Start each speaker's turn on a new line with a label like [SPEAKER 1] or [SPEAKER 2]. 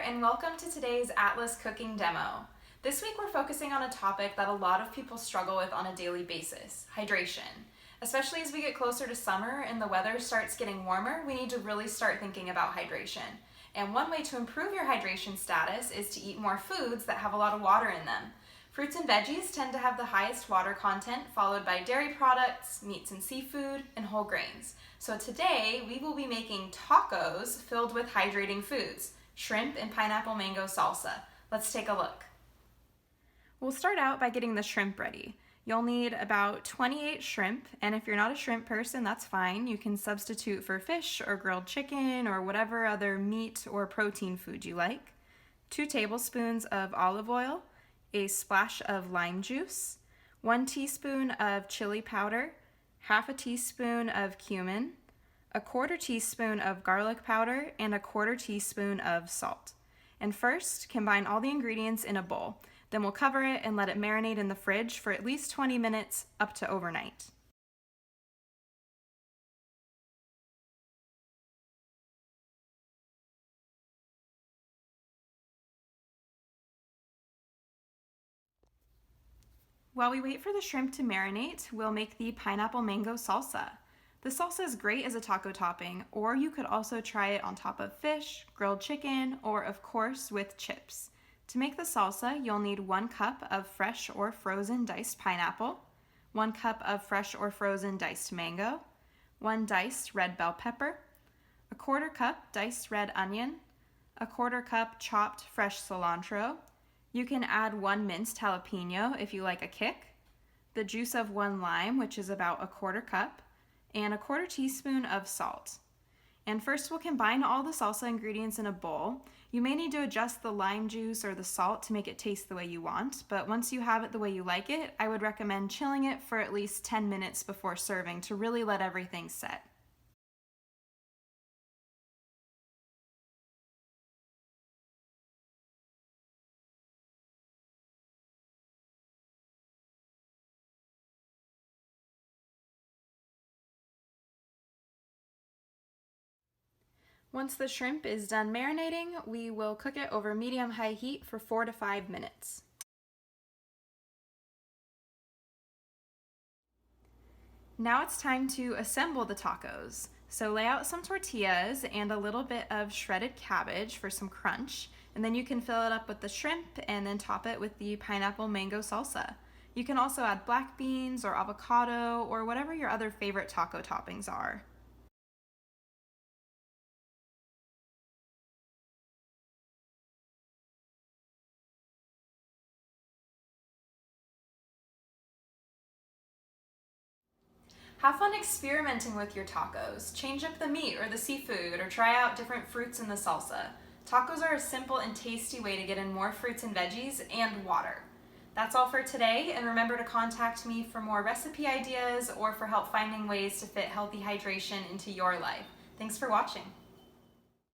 [SPEAKER 1] and welcome to today's Atlas cooking demo. This week we're focusing on a topic that a lot of people struggle with on a daily basis, hydration. Especially as we get closer to summer and the weather starts getting warmer, we need to really start thinking about hydration. And one way to improve your hydration status is to eat more foods that have a lot of water in them. Fruits and veggies tend to have the highest water content, followed by dairy products, meats and seafood, and whole grains. So today we will be making tacos filled with hydrating foods, shrimp and pineapple mango salsa. Let's take a look. We'll start out by getting the shrimp ready. You'll need about 28 shrimp, and if you're not a shrimp person, that's fine. You can substitute for fish or grilled chicken or whatever other meat or protein food you like. 2 tablespoons of olive oil, a splash of lime juice, 1 teaspoon of chili powder, half a teaspoon of cumin, a 1/4 teaspoon of garlic powder, and a 1/4 teaspoon of salt. And first, combine all the ingredients in a bowl. Then we'll cover it and let it marinate in the fridge for at least 20 minutes up to overnight. While we wait for the shrimp to marinate, we'll make the pineapple mango salsa. The salsa is great as a taco topping, or you could also try it on top of fish, grilled chicken, or of course with chips. To make the salsa, you'll need 1 cup of fresh or frozen diced pineapple, 1 cup of fresh or frozen diced mango, 1 diced red bell pepper, a 1/4 cup diced red onion, a 1/4 cup chopped fresh cilantro. You can add 1 minced jalapeno if you like a kick, the juice of 1 lime, which is about a 1/4 cup, and a 1/4 teaspoon of salt. And first we'll combine all the salsa ingredients in a bowl. You may need to adjust the lime juice or the salt to make it taste the way you want, but once you have it the way you like it, I would recommend chilling it for at least 10 minutes before serving to really let everything set. Once the shrimp is done marinating, we will cook it over medium-high heat for 4 to 5 minutes. Now it's time to assemble the tacos. So lay out some tortillas and a little bit of shredded cabbage for some crunch, and then you can fill it up with the shrimp and then top it with the pineapple mango salsa. You can also add black beans or avocado or whatever your other favorite taco toppings are. Have fun experimenting with your tacos. Change up the meat or the seafood, or try out different fruits in the salsa. Tacos are a simple and tasty way to get in more fruits and veggies and water. That's all for today, and remember to contact me for more recipe ideas or for help finding ways to fit healthy hydration into your life. Thanks for watching.